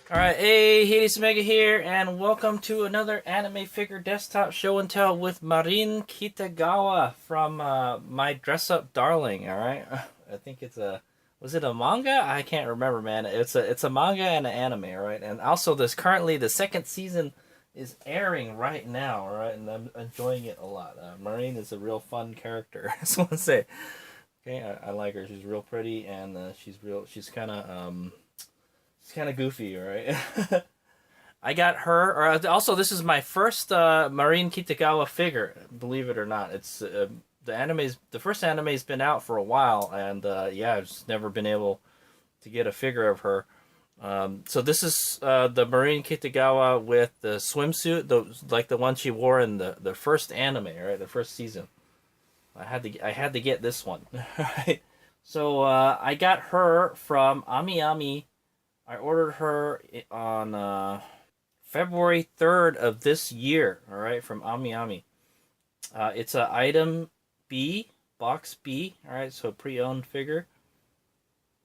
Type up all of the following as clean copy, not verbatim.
Alright, hey, Hades Mega here, and welcome to another anime figure desktop show and tell with Marin Kitagawa from My Dress Up Darling, alright? I think it's a... Was it a manga? I can't remember, man. It's a manga and an anime, alright? And also, this currently, the second season is airing right now, alright? And I'm enjoying it a lot. Marin is a real fun character, I just want to say. Okay, I like her. She's real pretty, and she's kind of, it's kind of goofy, right? I got her. Or also, this is my first Marin Kitagawa figure. Believe it or not, it's the first anime's been out for a while, and yeah, I've just never been able to get a figure of her. So this is the Marin Kitagawa with the swimsuit, like the one she wore in the first anime, right? The first season. I had to get this one, right? So I got her from Ami. I ordered her on February 3rd of this year, all right, from Ami. It's a item B, box B, all right, so pre-owned figure.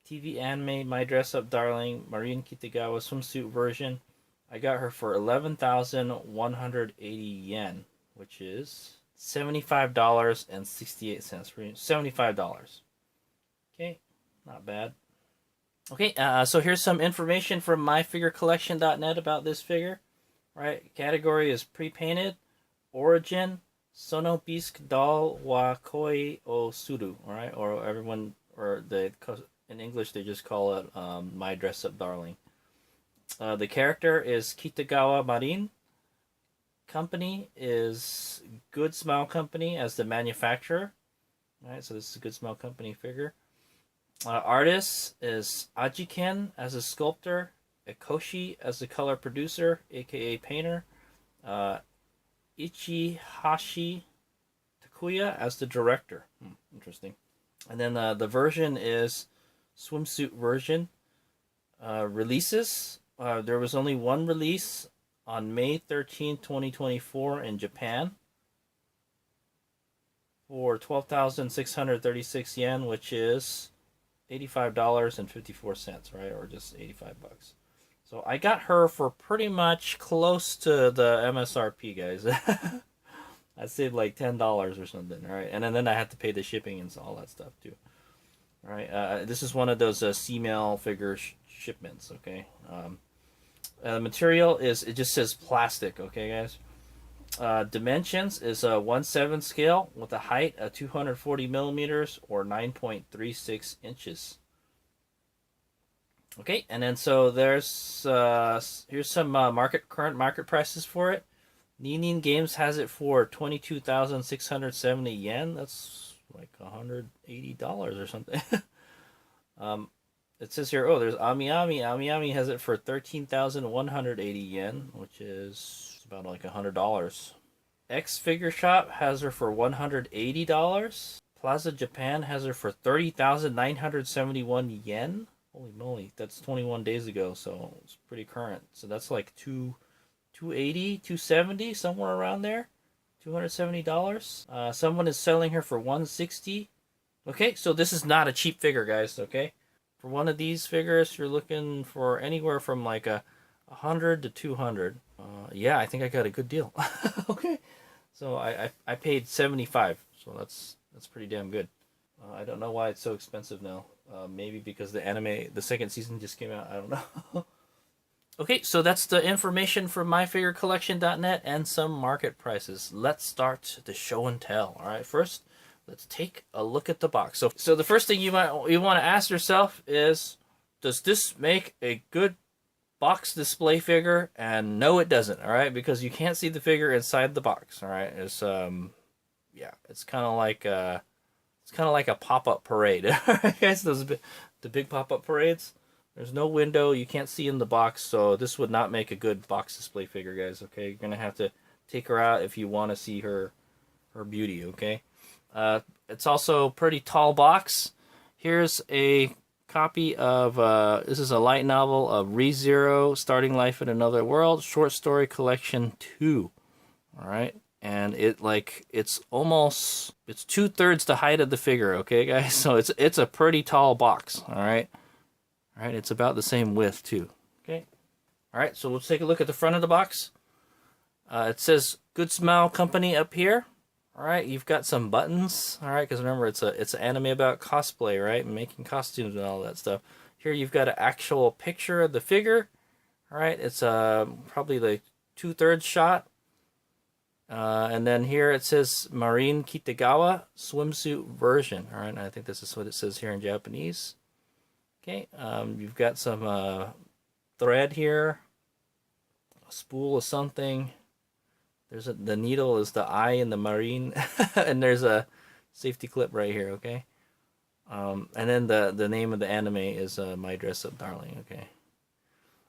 TV anime, My Dress Up Darling, Marin Kitagawa swimsuit version. I got her for 11,180 yen, which is $75.68. $75. Okay, not bad. Okay, so here's some information from myfigurecollection.net about this figure. Right, category is pre-painted. Origin, Sono Bisque Doll wa Koi o Suru. All right, or everyone, in English they just call it My Dress Up Darling. The character is Kitagawa Marin. Company is Good Smile Company as the manufacturer. All right, so this is a Good Smile Company figure. Artist is Ajiken as a sculptor, Ekoshi as the color producer, aka painter, Ichihashi Takuya as the director. Interesting. And then the version is swimsuit version. Releases. There was only one release on May 13, 2024 in Japan for 12,636 yen, which is $85.54, right? Or just 85 bucks. So I got her for pretty much close to the MSRP, guys. I saved like $10 or something, right? And then I had to pay the shipping and all that stuff too. All right, this is one of those C-mail figure shipments, okay? The material it just says plastic, okay, guys? Dimensions is a 1/7 scale with a height of 240 millimeters or 9.36 inches. Okay, and then so here's some current market prices for it. Ninin Games has it for 22,670 yen. That's like $180 or something. It says here, there's Ami. Ami has it for 13,180 yen, which is about like $100. X Figure Shop has her for $180. Plaza Japan has her for 30,971 yen. Holy moly, that's 21 days ago, so it's pretty current. So that's like 280, 270, somewhere around there. $270. Someone is selling her for 160. Okay, so this is not a cheap figure, guys, okay? For one of these figures, you're looking for anywhere from like 100 to 200. Yeah, I think I got a good deal. Okay, so I paid 75, so that's pretty damn good. I don't know why it's so expensive now. Maybe because the second season just came out. I don't know. Okay, so that's the information from myfigurecollection.net and some market prices. Let's start the show and tell. All right, first, let's take a look at the box. So the first thing you want to ask yourself is, does this make a good box display figure? And no, it doesn't. All right, because you can't see the figure inside the box. All right, it's it's kind of like a pop-up parade. All right, guys, the big pop-up parades. There's no window, you can't see in the box, so this would not make a good box display figure, guys. Okay, you're gonna have to take her out if you want to see her beauty. Okay. It's also a pretty tall box. Here's a copy of, this is a light novel of ReZero, Starting Life in Another World, Short Story Collection 2. Alright, and it's 2/3 the height of the figure, okay, guys? So it's a pretty tall box, alright? Alright, it's about the same width, too. Okay. All right, so let's take a look at the front of the box. It says Good Smile Company up here. All right, you've got some buttons. All right, because remember it's an anime about cosplay, right, and making costumes and all that stuff. Here you've got an actual picture of the figure. All right, it's probably the 2/3 shot. And then here it says Marin Kitagawa swimsuit version. All right, and I think this is what it says here in Japanese. Okay, you've got some thread here, a spool of something. The needle is the eye in the marine, and there's a safety clip right here. Okay, and then the name of the anime is My Dress Up Darling. Okay,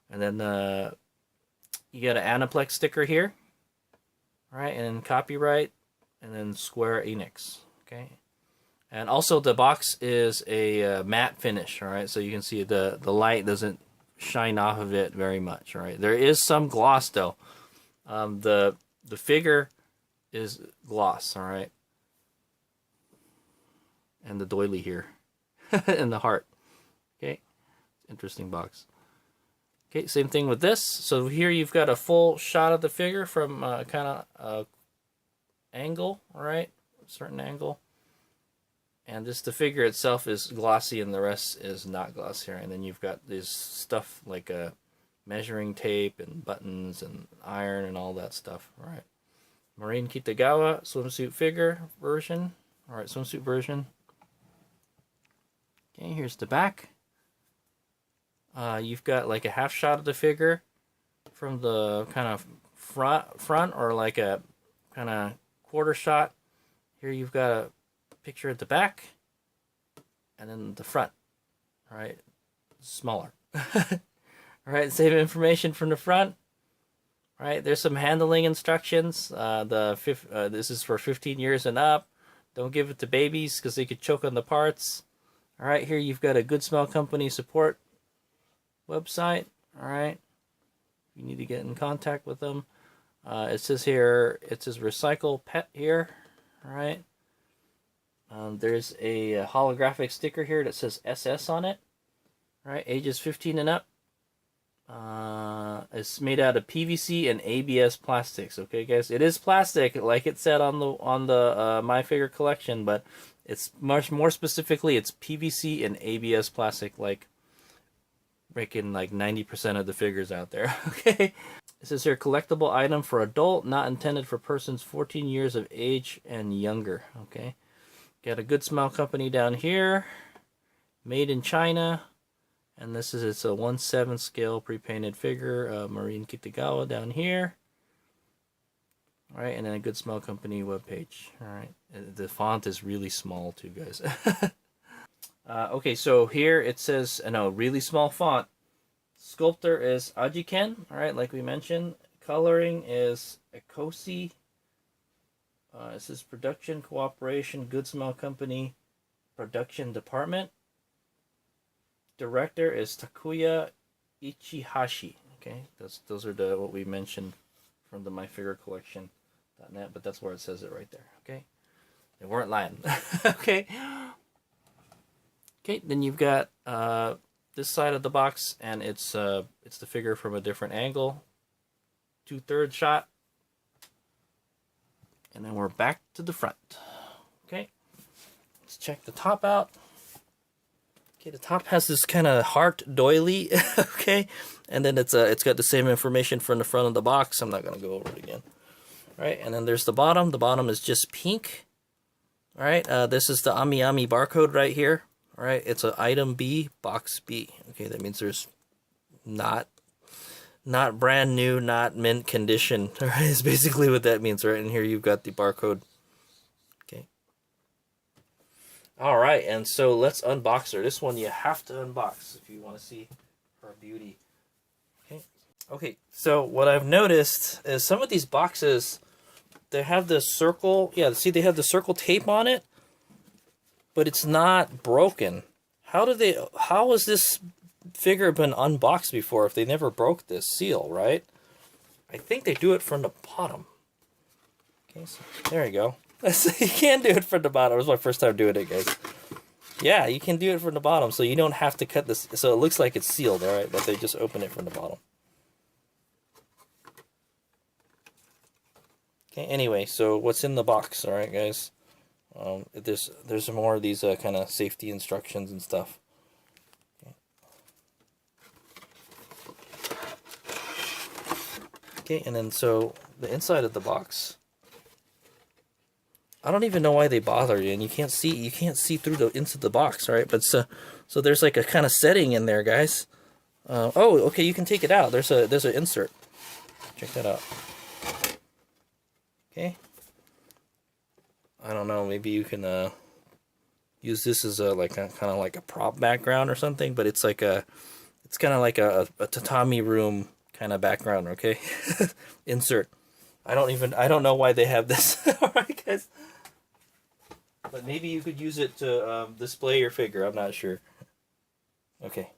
and then you got an Aniplex sticker here. All right, and then copyright, and then Square Enix. Okay, and also the box is a matte finish. All right, so you can see the light doesn't shine off of it very much. All right, there is some gloss though. The figure is gloss. All right, and the doily here, and the heart. Okay, interesting box. Okay, same thing with this. So here you've got a full shot of the figure from kind of angle, all right, a certain angle. And the figure itself is glossy and the rest is not glossy. And then you've got this stuff like a measuring tape and buttons and iron and all that stuff, all right. Marin Kitagawa swimsuit figure version, all right, swimsuit version. Okay, here's the back. You've got like a half shot of the figure from the kind of front or like a kind of quarter shot. Here you've got a picture at the back and then the front. All right, smaller. All right, same information from the front. All right, there's some handling instructions. This is for 15 years and up. Don't give it to babies because they could choke on the parts. All right, here you've got a Good Smile Company support website. All right, you need to get in contact with them. It says here, it says recycle pet here. All right, there's a holographic sticker here that says SS on it. All right, ages 15 and up. It's made out of PVC and ABS plastics. Okay, guys, it is plastic, like it said on the My Figure collection, but it's much more specifically, it's PVC and ABS plastic, like making like 90% of the figures out there. Okay, it says here collectible item for adult, not intended for persons 14 years of age and younger. Okay, got a Good Smile Company down here, made in China, and it's a 1/7 scale pre-painted figure. Marin Kitagawa down here. All right, and then a Good Smile Company webpage. All right, the font is really small too, guys. Okay, so here it says, really small font. Sculptor is Ajiken, all right, like we mentioned. Coloring is Ekosi. It says production cooperation, Good Smile Company production department. Director is Takuya Ichihashi. Okay, those are what we mentioned from the My Figure Collection.net, but that's where it says it right there. Okay, they weren't lying. Okay. Okay, then you've got this side of the box, and it's the figure from a different angle, 2/3 shot, and then we're back to the front. Okay, let's check the top out. Okay, the top has this kind of heart doily. Okay, and then it's got the same information from the front of the box. I'm not gonna go over it again. All right, and then there's the bottom. The bottom is just pink. All right, this is the Ami Ami barcode right here. All right, it's an item B, box B. Okay, that means there's not brand new, not mint condition. All right, it's basically what that means, right? And here you've got the barcode. Okay. All right, and so let's unbox her. This one you have to unbox if you want to see her beauty. Okay. Okay, so what I've noticed is some of these boxes, they have the circle. Yeah, see, they have the circle tape on it, but it's not broken. How has this figure been unboxed before if they never broke this seal, right? I think they do it from the bottom. Okay, so there you go. You can do it from the bottom. It was my first time doing it, guys. Yeah, you can do it from the bottom, so you don't have to cut this. So it looks like it's sealed, all right, but they just open it from the bottom. Okay, anyway, so what's in the box, alright guys? There's more of these kind of safety instructions and stuff. Okay, and then so the inside of the box, I don't even know why they bother you, and you can't see through the into the box, right? But so there's like a kind of setting in there, guys. Oh, okay, you can take it out. There's an insert. Check that out. Okay. I don't know. Maybe you can use this as a kind of like a prop background or something. But it's kind of like a tatami room kind of background. Okay. Insert. I don't know why they have this. All right, guys. But maybe you could use it to display your figure. I'm not sure. Okay.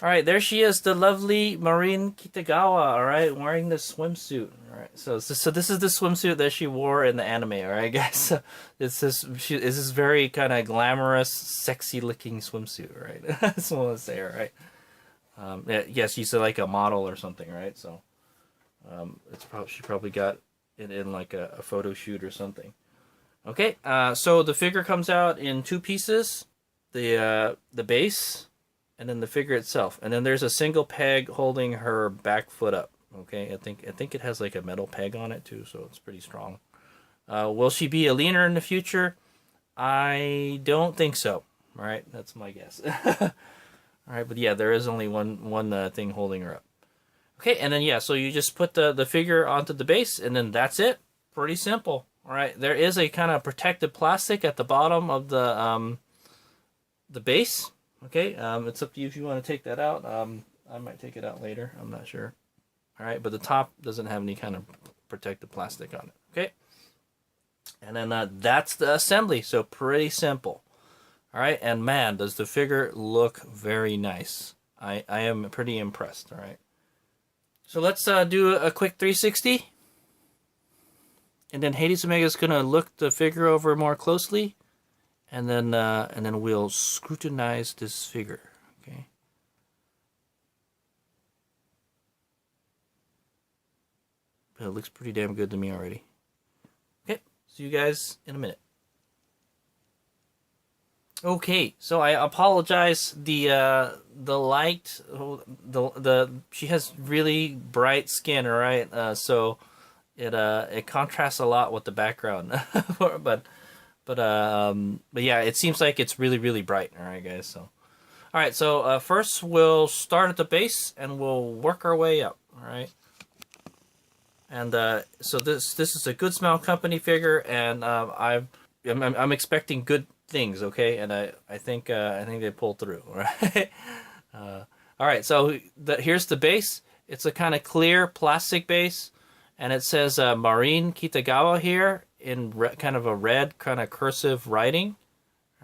All right, there she is, the lovely Marin Kitagawa. All right, wearing the swimsuit. All right, so this is the swimsuit that she wore in the anime. All right, guys. So it's this very kind of glamorous, sexy-looking swimsuit. Right, that's what I want to say. All right. Yeah, yes, she's like a model or something, right? So, she probably got it in like a photo shoot or something. Okay. So the figure comes out in two pieces. The base. And then the figure itself, and then there's a single peg holding her back foot up. Okay, I think it has like a metal peg on it too, so it's pretty strong. Will she be a leaner in the future? I don't think so. All right, that's my guess. All right, but yeah, there is only one thing holding her up. Okay, and then yeah, so you just put the figure onto the base, and then that's it. Pretty simple. All right, there is a kind of protective plastic at the bottom of the base. Okay, it's up to you if you want to take that out. I might take it out later. I'm not sure. All right, but the top doesn't have any kind of protective plastic on it. Okay, and then that's the assembly. So pretty simple. All right, and man, does the figure look very nice. I am pretty impressed. All right, so let's do a quick 360, and then Hades Omega is gonna look the figure over more closely. And then we'll scrutinize this figure, okay? But it looks pretty damn good to me already. Okay, see you guys in a minute. Okay, so I apologize. The light, she has really bright skin, all right? So it contrasts a lot with the background, But yeah, it seems like it's really, really bright. All right, guys. So, all right. So first we'll start at the base and we'll work our way up. All right. And so this is a Good Smile Company figure, and I'm expecting good things. Okay, and I think they pulled through. All right. All right. So here's the base. It's a kind of clear plastic base, and it says Marin Kitagawa here in kind of a red kind of cursive writing,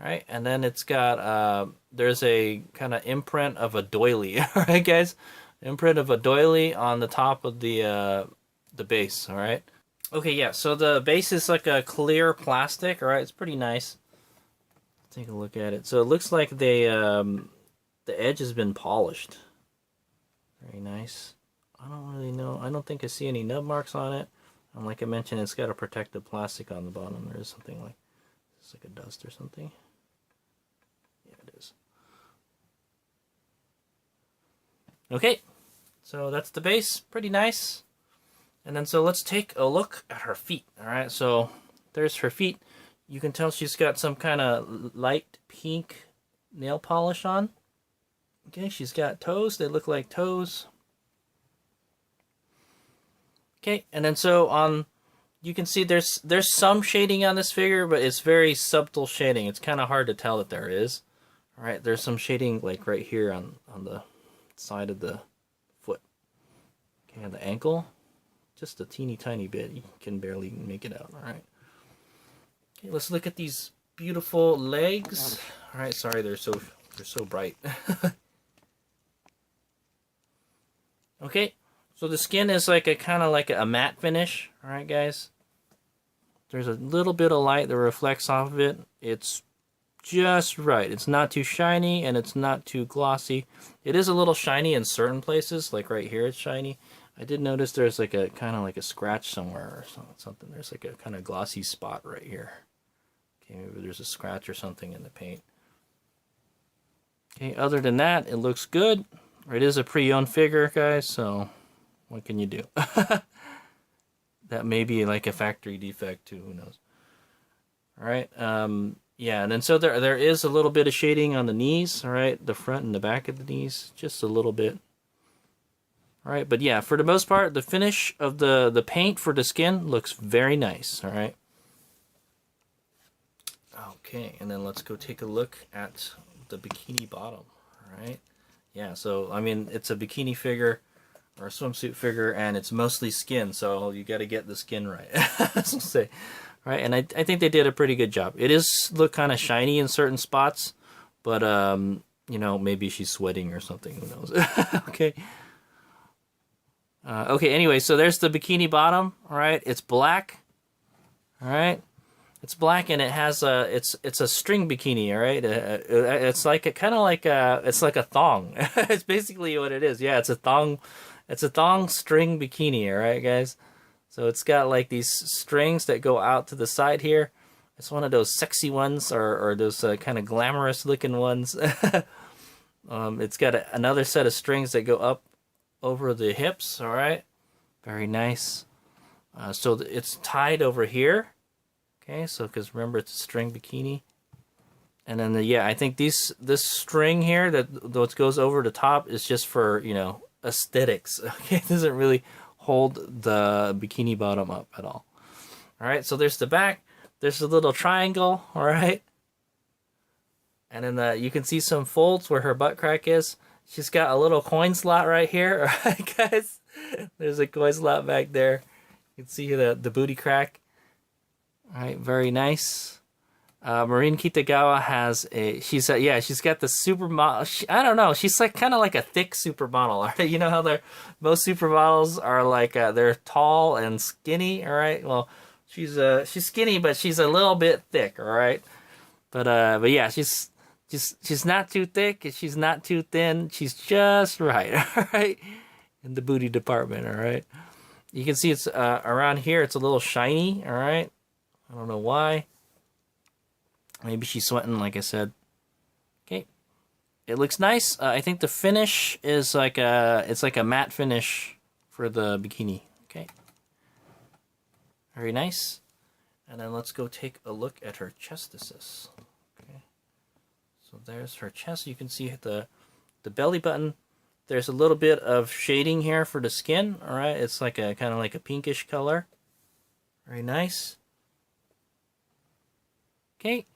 right? And then it's got there's a kind of imprint of a doily, all right, guys, imprint of a doily on the top of the base, all right. Okay, yeah. So the base is like a clear plastic, all right. It's pretty nice. Take a look at it. So it looks like the edge has been polished. Very nice. I don't really know. I don't think I see any nub marks on it. And like I mentioned, it's got a protective plastic on the bottom. There is something like, it's like a dust or something. Yeah, it is. Okay, so that's the base. Pretty nice. And then so let's take a look at her feet. All right, so there's her feet. You can tell she's got some kind of light pink nail polish on. Okay, she's got toes. They look like toes. Okay, and then so you can see there's some shading on this figure, but it's very subtle shading. It's kind of hard to tell that there is. All right, there's some shading like right here on the side of the foot. Okay, on the ankle. just a teeny tiny bit. You can barely make it out. All right. Okay, let's look at these beautiful legs. All right, sorry, they're so bright. Okay, so the skin is like a kind of like a matte finish. All right, guys. There's a little bit of light that reflects off of it. It's just right. It's not too shiny and it's not too glossy. It is a little shiny in certain places, like right here it's shiny. I did notice there's like a kind of like a scratch somewhere or something. There's like a kind of glossy spot right here. Okay, maybe there's a scratch or something in the paint. Okay, other than that, it looks good. It is a pre-owned figure, guys, so what can you do? That may be like a factory defect too, who knows. All right, yeah, and then so there is a little bit of shading on the knees, all right, the front and the back of the knees, just a little bit. All right, but yeah, for the most part, the finish of the paint for the skin looks very nice, all right. Okay, and then let's go take a look at the bikini bottom, all right. Yeah, so, I mean, it's a bikini figure, or a swimsuit figure, and it's mostly skin, so you got to get the skin right. So say, right? And I think they did a pretty good job. It is look kind of shiny in certain spots, but you know, maybe she's sweating or something. Who knows? Okay. Okay. Anyway, so there's the bikini bottom. All right, it's black. All right, it's black and it has a it's a string bikini. All right, it's like a kind of like it's like a thong. It's basically what it is. Yeah, it's a thong. It's a thong string bikini, all right, guys? So it's got like these strings that go out to the side here. It's one of those sexy ones or those kind of glamorous looking ones. It's got another set of strings that go up over the hips, all right? Very nice. So it's tied over here. Okay, so because remember it's a string bikini. And then, yeah, I think this string here that goes over the top is just for, you know, aesthetics. Okay, it doesn't really hold the bikini bottom up at all. All right, so there's the back. There's a little triangle, all right? And then you can see some folds where her butt crack is. She's got a little coin slot right here, all right, guys? There's a coin slot back there. You can see the booty crack. All right, very nice. Marin Kitagawa has she's got the supermodel. I don't know. She's like kind of like a thick supermodel. Right? You know how most supermodels are like they're tall and skinny. All right. Well, she's skinny, but she's a little bit thick. All right. But yeah, she's not too thick and she's not too thin. She's just right. All right. In the booty department. All right. You can see it's around here. It's a little shiny. All right. I don't know why. Maybe she's sweating, like I said. Okay, it looks nice. I think the finish is like it's like a matte finish for the bikini. Okay, very nice. And then let's go take a look at her chestices. Okay, so there's her chest. You can see the belly button. There's a little bit of shading here for the skin. All right, it's like a kind of like a pinkish color. Very nice. Okay.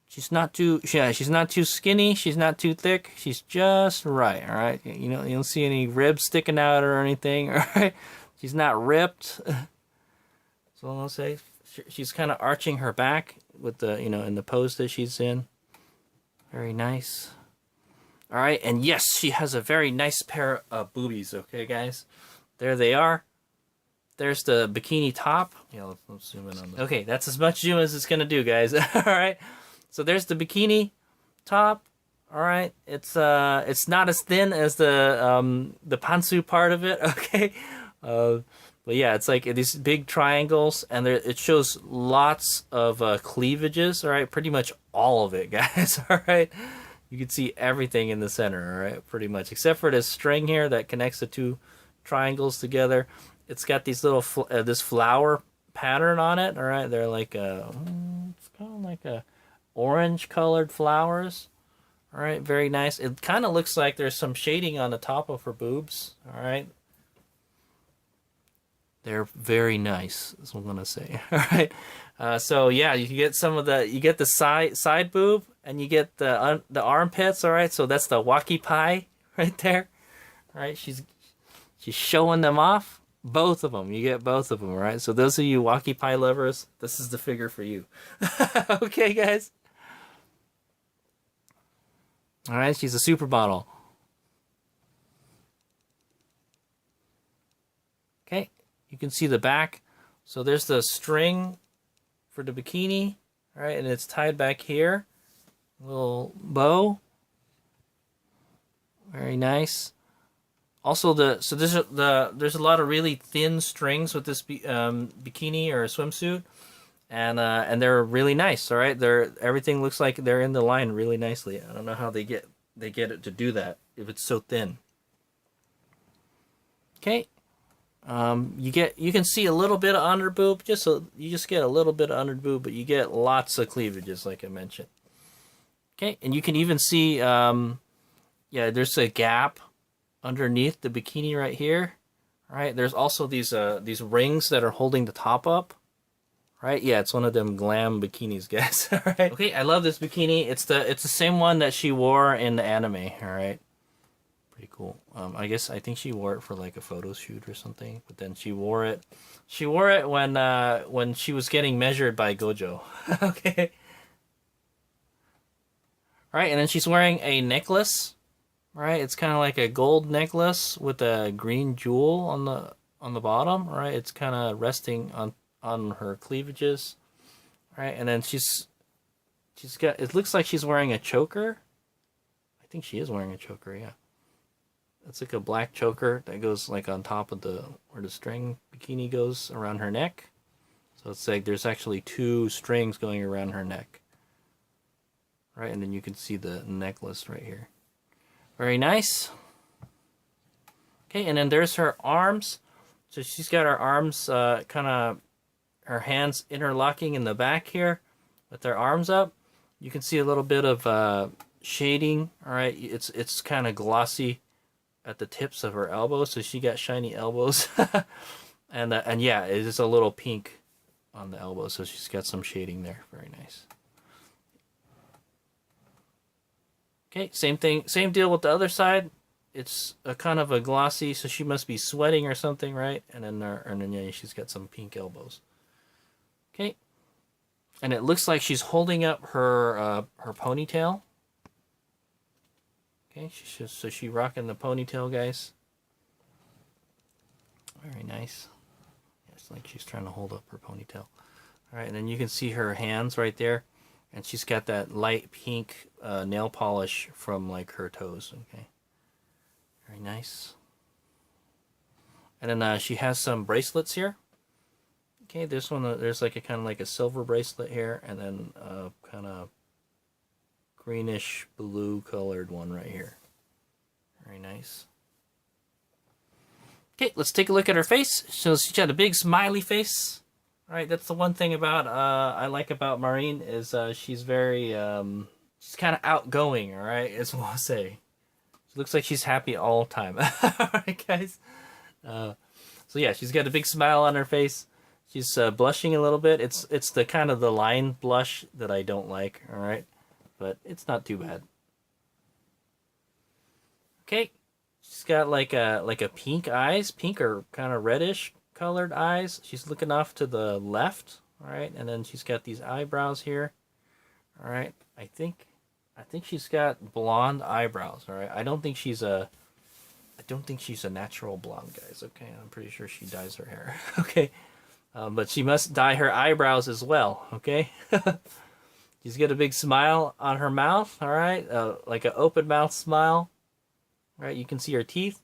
She's not too skinny. She's not too thick. She's just right. All right. You know, you don't see any ribs sticking out or anything. All right. She's not ripped. So I'll say she's kind of arching her back with the in the pose that she's in. Very nice. All right. And yes, she has a very nice pair of boobies. Okay, guys. There they are. There's the bikini top. Yeah, let's zoom in on that. Okay, that's as much zoom as it's gonna do, guys. All right. So there's the bikini top. All right, it's not as thin as the pantsu part of it. Okay, but yeah, it's like these big triangles, and it shows lots of cleavages. All right, pretty much all of it, guys. All right, you can see everything in the center. All right, pretty much except for this string here that connects the two triangles together. It's got these little this flower pattern on it. All right, they're like it's kind of like a orange colored flowers. All right, very nice. It kind of looks like there's some shading on the top of her boobs. All right, they're very nice. That's what I'm gonna say. All right, so yeah, you can get you get the side boob and you get the armpits. All right, so that's the waki pie right there. All right, she's showing them off. Both of them. You get both of them, right? So those of you Walkie Pie lovers, this is the figure for you. Okay, guys. All right, she's a supermodel. Okay, you can see the back. So there's the string for the bikini, right? And it's tied back here. A little bow. Very nice. Also, there's a lot of really thin strings with this bikini or swimsuit, and they're really nice. All right, everything looks like they're in the line really nicely. I don't know how they get it to do that if it's so thin. Okay, you can see a little bit of under boob, you just get a little bit of under boob, but you get lots of cleavages, like I mentioned. Okay, and you can even see, there's a gap underneath the bikini right here. Right, there's also these rings that are holding the top up. Right, yeah, it's one of them glam bikinis, guys. All right. Okay, I love this bikini. It's the same one that she wore in the anime. All right. Pretty cool. I think she wore it for like a photo shoot or something, but then she wore it. She wore it when she was getting measured by Gojo. Okay. All right, and then she's wearing a necklace. Right, it's kind of like a gold necklace with a green jewel on the bottom. Right, it's kind of resting on her cleavages. Right, and then she's got. It looks like she's wearing a choker. I think she is wearing a choker. Yeah. It's like a black choker that goes like on top of where the string bikini goes around her neck. So it's like there's actually two strings going around her neck. Right, and then you can see the necklace right here. Very nice. Okay, and then there's her arms. So she's got her arms her hands interlocking in the back here with her arms up. You can see a little bit of shading. All right, it's kind of glossy at the tips of her elbows, so she got shiny elbows. and yeah, it's a little pink on the elbow, so she's got some shading there. Very nice. Okay, same thing, same deal with the other side. It's a kind of a glossy, so she must be sweating or something, right? And then yeah, she's got some pink elbows. Okay, and it looks like she's holding up her ponytail. Okay, she's rocking the ponytail, guys. Very nice. Yeah, it's like she's trying to hold up her ponytail. All right, and then you can see her hands right there. And she's got that light pink nail polish from like her toes. Okay, very nice. And then she has some bracelets here. Okay, this one there's like a kind of like a silver bracelet here, and then kind of greenish blue colored one right here. Very nice. Okay, let's take a look at her face. So she's got a big smiley face. All right, that's the one thing about I like about Marin is she's very she's kind of outgoing. All right, is what I'll say. She looks like she's happy all the time. All right, guys. So yeah, she's got a big smile on her face. She's blushing a little bit. It's the kind of the line blush that I don't like. All right, but it's not too bad. Okay, she's got like a pink eyes, pink or kind of reddish colored eyes. She's looking off to the left, all right, and then she's got these eyebrows here. All right, I think she's got blonde eyebrows. All right, I don't think she's a natural blonde, guys. Okay, I'm pretty sure she dyes her hair. Okay, but she must dye her eyebrows as well. Okay, she's got a big smile on her mouth. All right, like an open mouth smile. All right, you can see her teeth.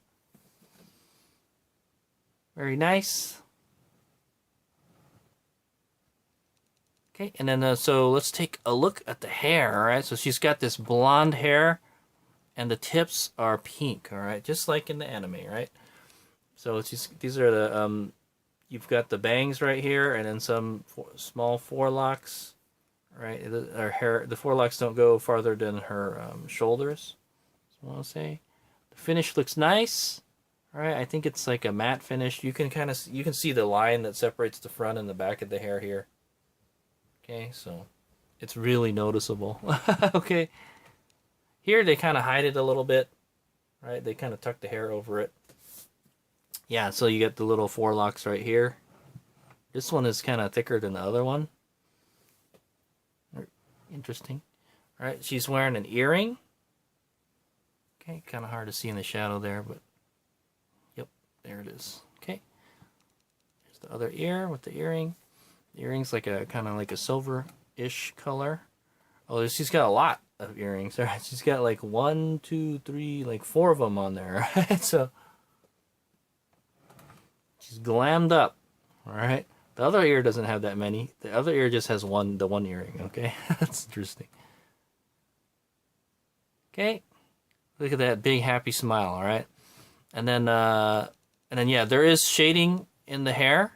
Very nice. Okay, and then so let's take a look at the hair. All right, so she's got this blonde hair, and the tips are pink. All right, just like in the anime, right? So these are the you've got the bangs right here, and then some small forelocks. Right, her hair. The forelocks don't go farther than her shoulders. That's what I'll say. The finish looks nice. All right, I think it's like a matte finish. You can see the line that separates the front and the back of the hair here. Okay, so it's really noticeable. Okay, here they kind of hide it a little bit, right? They kind of tuck the hair over it. yeah, so you get the little forelocks right here. This one is kind of thicker than the other one. Interesting. All right, she's wearing an earring. Okay, kind of hard to see in the shadow there, but yep, there it is. Okay, there's the other ear with the earring. The earring's like a kind of like a silver-ish color. Oh, she's got a lot of earrings. All right, she's got like 1, 2, 3, like 4 of them on there. All right, so she's glammed up. All right, the other ear doesn't have that many. The other ear just has the one earring. Okay, that's interesting. Okay, look at that big happy smile. All right, and then yeah, there is shading in the hair.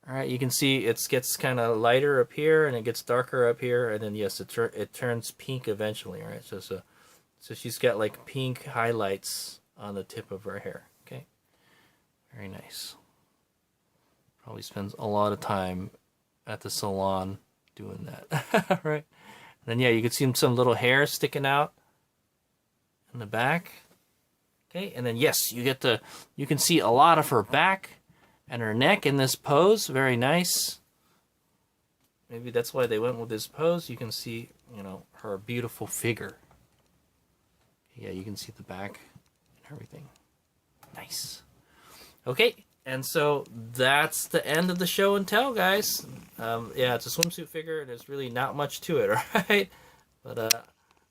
All right, you can see it gets kind of lighter up here, and it gets darker up here, and then yes, it turns pink eventually. All right, so she's got like pink highlights on the tip of her hair. Okay, very nice. Probably spends a lot of time at the salon doing that. All right, and then yeah, you can see some little hair sticking out in the back. Okay, and then yes, you can see a lot of her back and her neck in this pose. Very nice. Maybe that's why they went with this pose. You can see, you know, her beautiful figure. Yeah, you can see the back and everything. Nice. Okay, and so that's the end of the show and tell, guys. Yeah, it's a swimsuit figure. There's really not much to it, right? But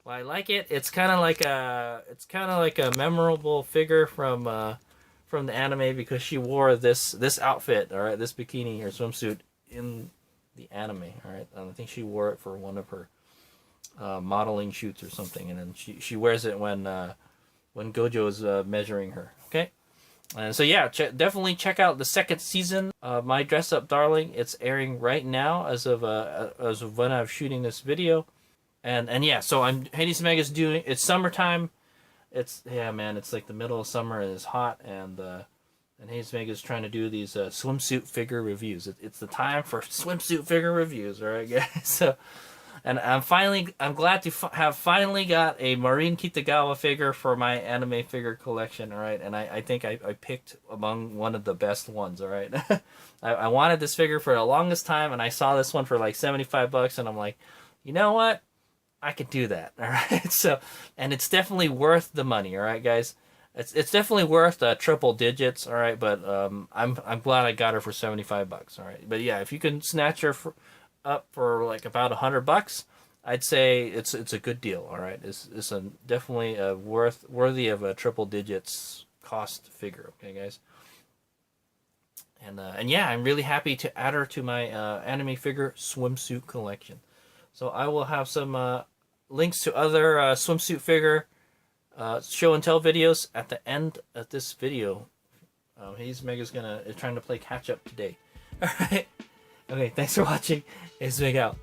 well, I like it. It's kind of like a memorable figure from the anime, because she wore this outfit, all right, this bikini or swimsuit in the anime, all right. I think she wore it for one of her modeling shoots or something, and then she wears it when Gojo is measuring her. Okay, and so yeah, definitely check out the second season of My Dress Up Darling. It's airing right now as of when I'm shooting this video, and yeah, so Hades Mega's doing, it's summertime. Yeah, man, it's like the middle of summer and it's hot, and Hayes Mega's trying to do these swimsuit figure reviews. It's the time for swimsuit figure reviews, all right, guys? So, and I'm glad to have finally got a Marin Kitagawa figure for my anime figure collection, all right? And I think I picked among one of the best ones, all right? I wanted this figure for the longest time, and I saw this one for like $75, and I'm like, you know what? I could do that, all right? So, and it's definitely worth the money, all right, guys? It's definitely worth triple digits, all right? But I'm glad I got her for $75, all right? But yeah, if you can snatch her up for like about $100, I'd say it's a good deal, all right? It's definitely worthy of a triple digits cost figure, okay, guys? And yeah, I'm really happy to add her to my anime figure swimsuit collection. So I will have some links to other swimsuit figure show and tell videos at the end of this video. Hayes Mega's trying to play catch up today. All right. Okay. Thanks for watching. Hayes Meg out.